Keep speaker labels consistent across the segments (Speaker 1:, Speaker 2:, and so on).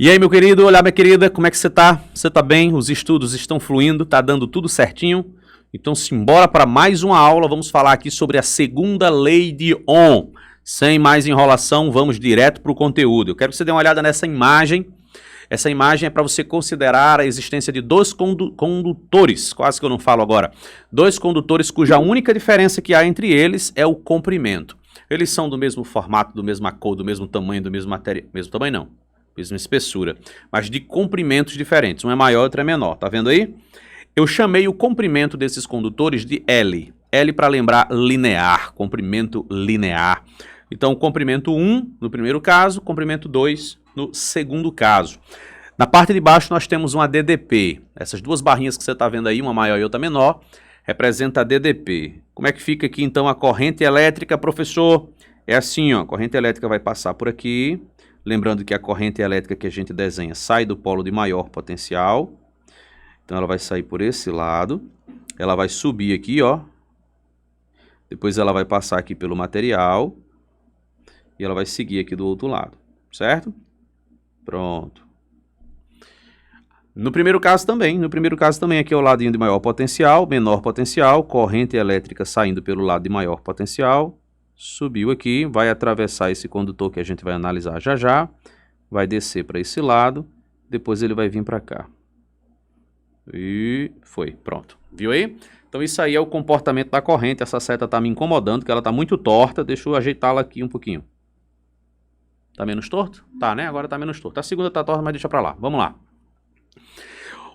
Speaker 1: E aí, meu querido, olá, minha querida, como é que você tá? Você tá bem? Os estudos estão fluindo, tá dando tudo certinho? Então, simbora para mais uma aula. Vamos falar aqui sobre a segunda lei de Ohm. Sem mais enrolação, vamos direto para o conteúdo. Eu quero que você dê uma olhada nessa imagem. Essa imagem é para você considerar a existência de dois condutores, quase que eu não falo agora. Dois condutores cuja única diferença que há entre eles é o comprimento. Eles são do mesmo formato, do mesma cor, do mesmo tamanho, do mesmo material. Mesmo tamanho não, mesma espessura, mas de comprimentos diferentes. Um é maior, outro é menor. Tá vendo aí? Eu chamei o comprimento desses condutores de L. L para lembrar linear, comprimento linear. Então, comprimento 1 no primeiro caso, comprimento 2 no segundo caso. Na parte de baixo nós temos uma DDP. Essas duas barrinhas que você está vendo aí, uma maior e outra menor, representa a DDP. Como é que fica aqui então a corrente elétrica, professor? É assim, ó, a corrente elétrica vai passar por aqui. Lembrando que a corrente elétrica que a gente desenha sai do polo de maior potencial. Então ela vai sair por esse lado. Ela vai subir aqui, ó. Depois ela vai passar aqui pelo material. E ela vai seguir aqui do outro lado, certo? Pronto. No primeiro caso também aqui é o ladinho de maior potencial, menor potencial, corrente elétrica saindo pelo lado de maior potencial, subiu aqui, vai atravessar esse condutor que a gente vai analisar já já, vai descer para esse lado, depois ele vai vir para cá. E foi, pronto. Viu aí? Então isso aí é o comportamento da corrente. Essa seta está me incomodando, que ela está muito torta, deixa eu ajeitá-la aqui um pouquinho. Tá menos torto? Tá, né? Agora tá menos torto. A segunda tá torta, mas deixa pra lá. Vamos lá.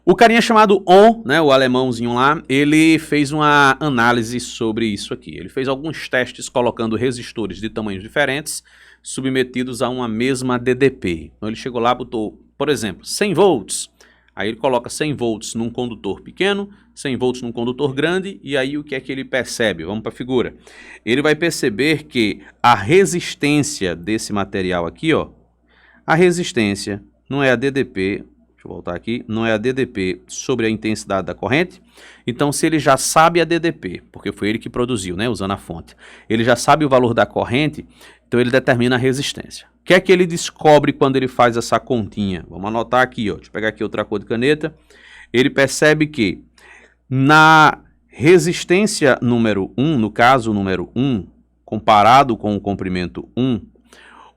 Speaker 1: O carinha chamado Ohm, né, o alemãozinho lá, ele fez uma análise sobre isso aqui. Ele fez alguns testes colocando resistores de tamanhos diferentes, submetidos a uma mesma DDP. Então ele chegou lá, botou, por exemplo, 100 volts. Aí ele coloca 100 volts num condutor pequeno, 100 volts num condutor grande, e aí o que é que ele percebe? Vamos para a figura. Ele vai perceber que a resistência desse material aqui, ó, a resistência não é a DDP, deixa eu voltar aqui, não é a DDP sobre a intensidade da corrente. Então, se ele já sabe a DDP, porque foi ele que produziu, né, usando a fonte, ele já sabe o valor da corrente, então ele determina a resistência. O que é que ele descobre quando ele faz essa continha? Vamos anotar aqui, ó. Deixa eu pegar aqui outra cor de caneta. Ele percebe que na resistência número 1, no caso número 1, comparado com o comprimento 1,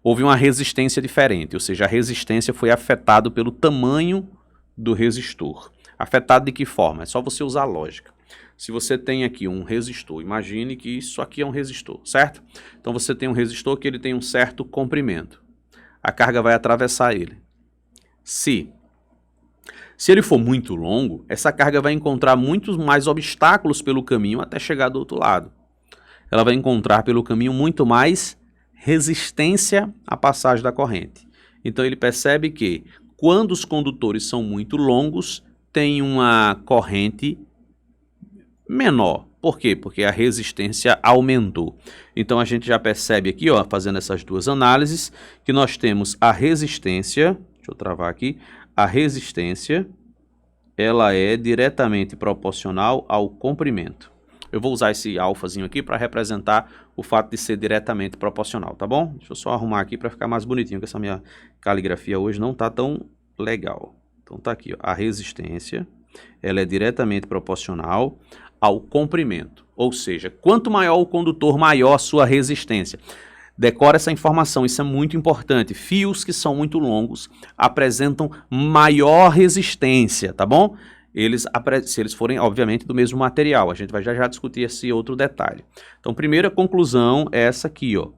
Speaker 1: houve uma resistência diferente, ou seja, a resistência foi afetada pelo tamanho do resistor. Afetado de que forma? É só você usar a lógica. Se você tem aqui um resistor, imagine que isso aqui é um resistor, certo? Então você tem um resistor que ele tem um certo comprimento. A carga vai atravessar ele. Se ele for muito longo, essa carga vai encontrar muitos mais obstáculos pelo caminho até chegar do outro lado. Ela vai encontrar pelo caminho muito mais resistência à passagem da corrente. Então ele percebe que quando os condutores são muito longos, tem uma corrente menor. Por quê? Porque a resistência aumentou. Então a gente já percebe aqui, ó, fazendo essas duas análises, que nós temos a resistência, deixa eu travar aqui, a resistência, ela é diretamente proporcional ao comprimento. Eu vou usar esse alfazinho aqui para representar o fato de ser diretamente proporcional, tá bom? Deixa eu só arrumar aqui para ficar mais bonitinho, que essa minha caligrafia hoje não tá tão legal. Então tá aqui, ó, a resistência, ela é diretamente proporcional ao comprimento, ou seja, quanto maior o condutor, maior a sua resistência. Decora essa informação, isso é muito importante. Fios que são muito longos apresentam maior resistência, tá bom? Se eles forem, obviamente, do mesmo material. A gente vai já discutir esse outro detalhe. Então, primeira conclusão é essa aqui, ó.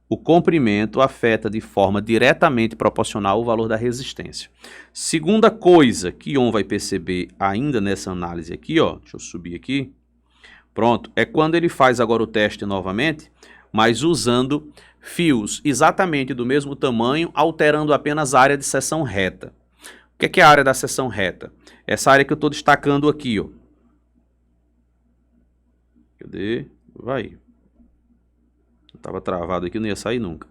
Speaker 1: O comprimento afeta de forma diretamente proporcional o valor da resistência. Segunda coisa que Ohm vai perceber ainda nessa análise aqui, ó, deixa eu subir aqui, pronto, é quando ele faz agora o teste novamente, mas usando fios exatamente do mesmo tamanho, alterando apenas a área de seção reta. O que é a área da seção reta? Essa área que eu estou destacando aqui, ó. Cadê? Vai. Estava travado aqui, não ia sair nunca.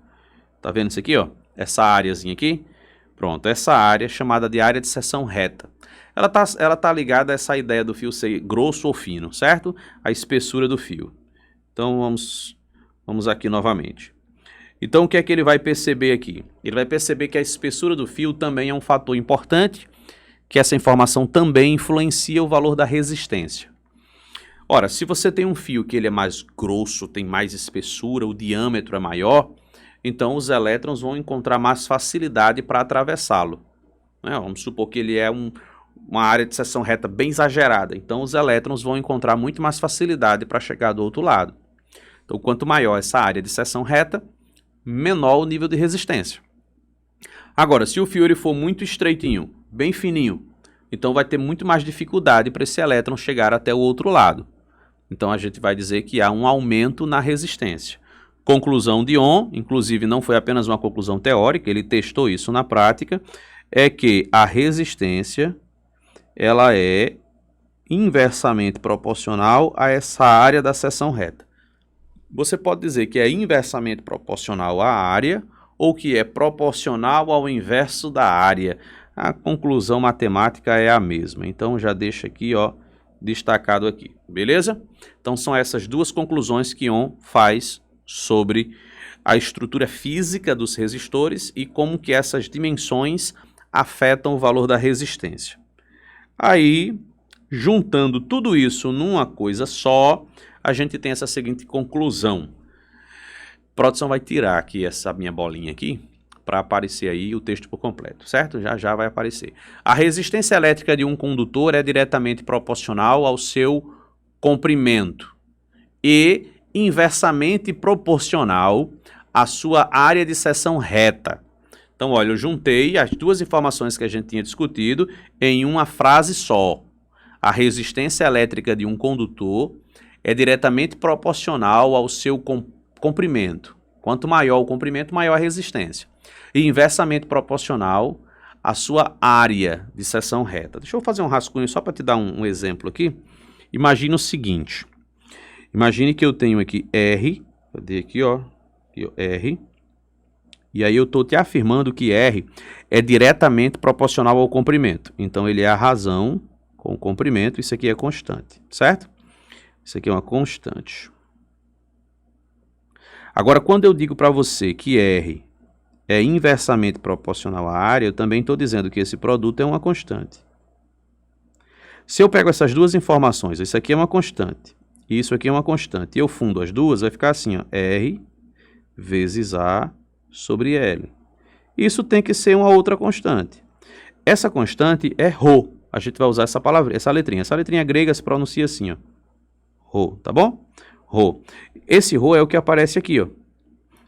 Speaker 1: Tá vendo isso aqui, ó? Essa áreazinha aqui. Pronto, essa área chamada de área de seção reta. Ela tá ligada a essa ideia do fio ser grosso ou fino, certo? A espessura do fio. Então vamos aqui novamente. Então, o que é que ele vai perceber aqui? Ele vai perceber que a espessura do fio também é um fator importante, que essa informação também influencia o valor da resistência. Ora, se você tem um fio que ele é mais grosso, tem mais espessura, o diâmetro é maior, então os elétrons vão encontrar mais facilidade para atravessá-lo. Vamos supor que ele é uma área de seção reta bem exagerada, então os elétrons vão encontrar muito mais facilidade para chegar do outro lado. Então, quanto maior essa área de seção reta, menor o nível de resistência. Agora, se o fio ele for muito estreitinho, bem fininho, então vai ter muito mais dificuldade para esse elétron chegar até o outro lado. Então a gente vai dizer que há um aumento na resistência. Conclusão de Ohm, inclusive não foi apenas uma conclusão teórica, ele testou isso na prática, é que a resistência ela é inversamente proporcional a essa área da seção reta. Você pode dizer que é inversamente proporcional à área ou que é proporcional ao inverso da área. A conclusão matemática é a mesma. Então já deixa aqui, ó, destacado aqui, beleza? Então são essas duas conclusões que Ohm faz sobre a estrutura física dos resistores e como que essas dimensões afetam o valor da resistência. Aí, juntando tudo isso numa coisa só, a gente tem essa seguinte conclusão. Produção vai tirar aqui essa minha bolinha aqui para aparecer aí o texto por completo, certo? Já vai aparecer. A resistência elétrica de um condutor é diretamente proporcional ao seu comprimento e inversamente proporcional à sua área de seção reta. Então, olha, eu juntei as duas informações que a gente tinha discutido em uma frase só. A resistência elétrica de um condutor é diretamente proporcional ao seu comprimento. Quanto maior o comprimento, maior a resistência. E inversamente proporcional à sua área de seção reta. Deixa eu fazer um rascunho só para te dar um exemplo aqui. Imagine o seguinte. Imagine que eu tenho aqui R, cadê aqui, ó, R, e aí eu estou te afirmando que R é diretamente proporcional ao comprimento. Então ele é a razão com o comprimento, isso aqui é constante, certo? Isso aqui é uma constante. Agora, quando eu digo para você que R é inversamente proporcional à área, eu também estou dizendo que esse produto é uma constante. Se eu pego essas duas informações, isso aqui é uma constante, e isso aqui é uma constante, e eu fundo as duas, vai ficar assim, ó, R vezes A sobre L. Isso tem que ser uma outra constante. Essa constante é ρ. A gente vai usar essa palavra, essa letrinha. Essa letrinha grega se pronuncia assim, ó. Rho, tá bom? Rho. Esse Rho é o que aparece aqui, ó.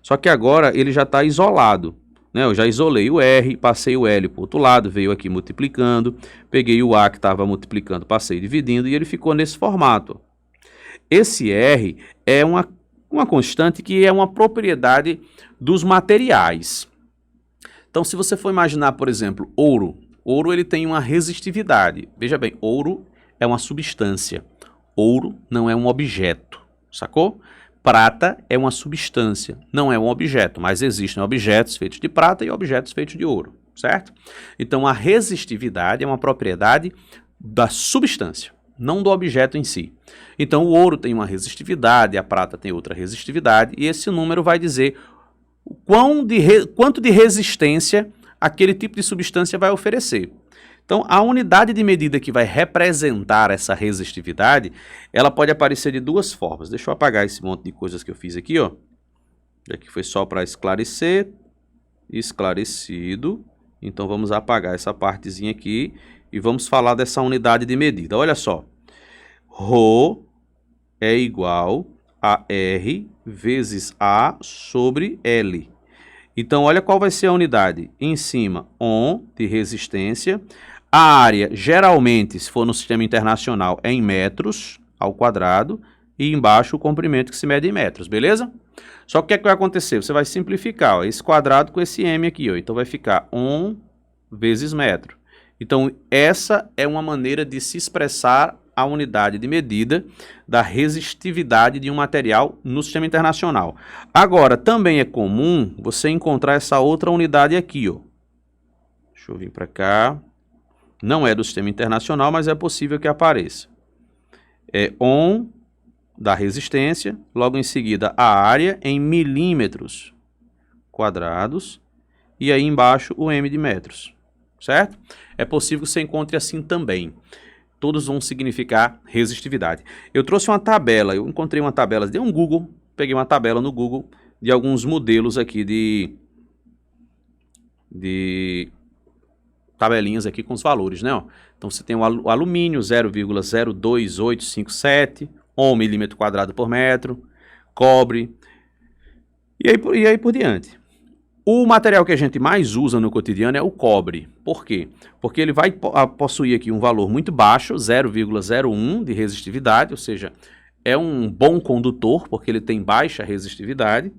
Speaker 1: Só que agora ele já está isolado, né? Eu já isolei o R, passei o L para o outro lado, veio aqui multiplicando, peguei o A que estava multiplicando, passei dividindo e ele ficou nesse formato. Esse R é uma constante que é uma propriedade dos materiais. Então, se você for imaginar, por exemplo, ouro. Ouro ele tem uma resistividade. Veja bem, ouro é uma substância. Ouro não é um objeto, sacou? Prata é uma substância, não é um objeto, mas existem objetos feitos de prata e objetos feitos de ouro, certo? Então, a resistividade é uma propriedade da substância, não do objeto em si. Então, o ouro tem uma resistividade, a prata tem outra resistividade, e esse número vai dizer quanto de resistência aquele tipo de substância vai oferecer. Então, a unidade de medida que vai representar essa resistividade, ela pode aparecer de duas formas. Deixa eu apagar esse monte de coisas que eu fiz aqui, ó. Aqui foi só para esclarecer. Esclarecido. Então, vamos apagar essa partezinha aqui e vamos falar dessa unidade de medida. Olha só. Rho é igual a R vezes A sobre L. Então, olha qual vai ser a unidade. Em cima, Ohm de resistência. A área, geralmente, se for no sistema internacional, é em metros ao quadrado. E embaixo, o comprimento que se mede em metros, beleza? Só que o que é que vai acontecer? Você vai simplificar, ó, esse quadrado com esse M aqui, ó. Então, vai ficar Ohm vezes metro. Então, essa é uma maneira de se expressar a unidade de medida da resistividade de um material no sistema internacional. Agora, também é comum você encontrar essa outra unidade aqui, ó. Deixa eu vir para cá. Não é do sistema internacional, mas é possível que apareça. É Ohm da resistência, logo em seguida a área em milímetros quadrados, e aí embaixo o M de metros, certo? É possível que você encontre assim também. Todos vão significar resistividade. Eu trouxe uma tabela, eu encontrei uma tabela, dei um Google, peguei uma tabela no Google de alguns modelos aqui de tabelinhas aqui com os valores, né? Ó. Então você tem o alumínio 0,02857 milímetro quadrado por metro, cobre, e aí por diante. O material que a gente mais usa no cotidiano é o cobre. Por quê? Porque ele vai possuir aqui um valor muito baixo, 0,01 de resistividade, ou seja, é um bom condutor, porque ele tem baixa resistividade.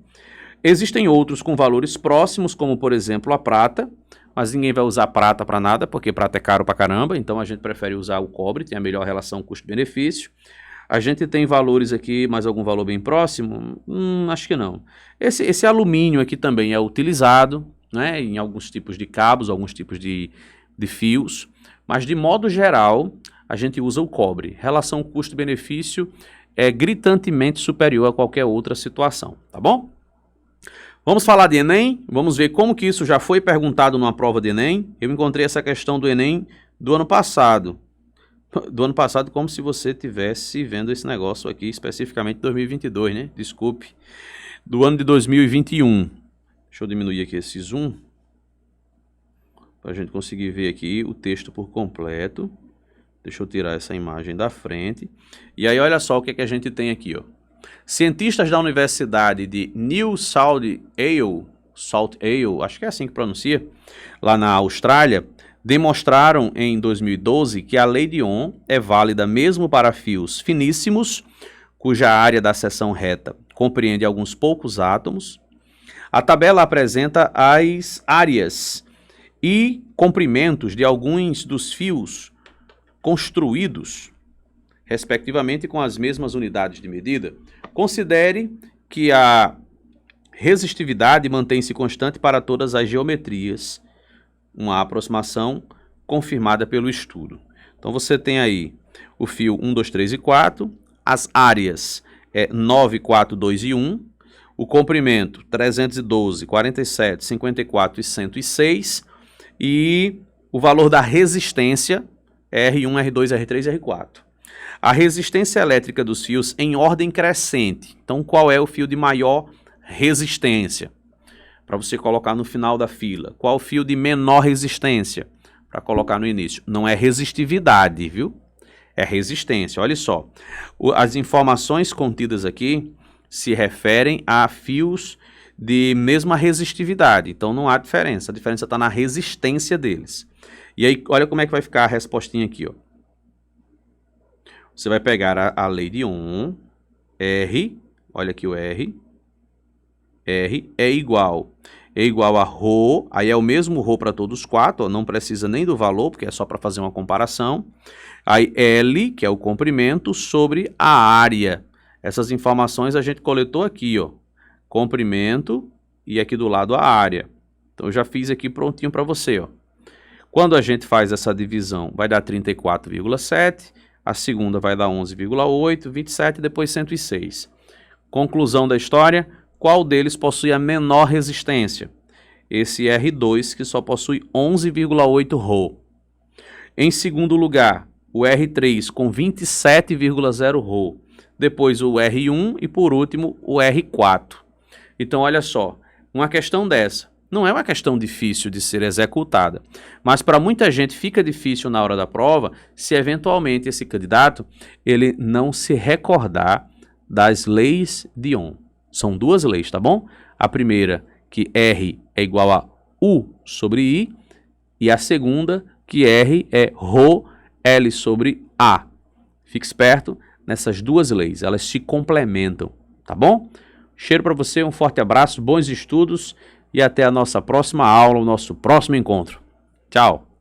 Speaker 1: Existem outros com valores próximos, como por exemplo a prata, mas ninguém vai usar prata para nada, porque prata é caro pra caramba, então a gente prefere usar o cobre, tem a melhor relação custo-benefício. A gente tem valores aqui, mais algum valor bem próximo? Acho que não. Esse alumínio aqui também é utilizado, né, em alguns tipos de cabos, alguns tipos de fios, mas de modo geral a gente usa o cobre. Relação custo-benefício é gritantemente superior a qualquer outra situação, tá bom? Vamos falar de Enem, vamos ver como que isso já foi perguntado numa prova de Enem. Eu encontrei essa questão do Enem do ano passado. Como se você estivesse vendo esse negócio aqui, especificamente 2022, né? Desculpe. Do ano de 2021. Deixa eu diminuir aqui esse zoom, para a gente conseguir ver aqui o texto por completo. Deixa eu tirar essa imagem da frente. E aí, olha só o que é que a gente tem aqui, ó. Cientistas da Universidade de New South Wales, acho que é assim que pronuncia, lá na Austrália, demonstraram em 2012 que a lei de Ohm é válida mesmo para fios finíssimos, cuja área da seção reta compreende alguns poucos átomos. A tabela apresenta as áreas e comprimentos de alguns dos fios construídos, respectivamente com as mesmas unidades de medida. Considere que a resistividade mantém-se constante para todas as geometrias, uma aproximação confirmada pelo estudo. Então você tem aí o fio 1, 2, 3 e 4, as áreas 9, 4, 2 e 1, o comprimento 312, 47, 54 e 106, e o valor da resistência R1, R2, R3 e R4. A resistência elétrica dos fios em ordem crescente. Então qual é o fio de maior resistência? Para você colocar no final da fila. Qual o fio de menor resistência? Para colocar no início. Não é resistividade, viu? É resistência. Olha só. As informações contidas aqui se referem a fios de mesma resistividade. Então não há diferença. A diferença está na resistência deles. E aí, olha como é que vai ficar a respostinha aqui, ó. Você vai pegar a lei de Ohm, R, olha aqui o R é igual a ρ, aí é o mesmo ρ para todos os quatro, ó, não precisa nem do valor, porque é só para fazer uma comparação. Aí L, que é o comprimento, sobre a área. Essas informações a gente coletou aqui, ó, comprimento e aqui do lado a área. Então eu já fiz aqui prontinho para você, ó. Quando a gente faz essa divisão, vai dar 34,7, a segunda vai dar 11,8, 27 e depois 106. Conclusão da história: qual deles possui a menor resistência? Esse R2, que só possui 11,8 ρ. Em segundo lugar, o R3 com 27,0 ρ. Depois o R1 e por último o R4. Então olha só, uma questão dessa não é uma questão difícil de ser executada, mas para muita gente fica difícil na hora da prova se eventualmente esse candidato ele não se recordar das leis de Ohm. São duas leis, tá bom? A primeira, que R é igual a U sobre I, e a segunda, que R é ρ L sobre A. Fique esperto nessas duas leis, elas se complementam, tá bom? Cheiro para você, um forte abraço, bons estudos e até a nossa próxima aula, o nosso próximo encontro. Tchau!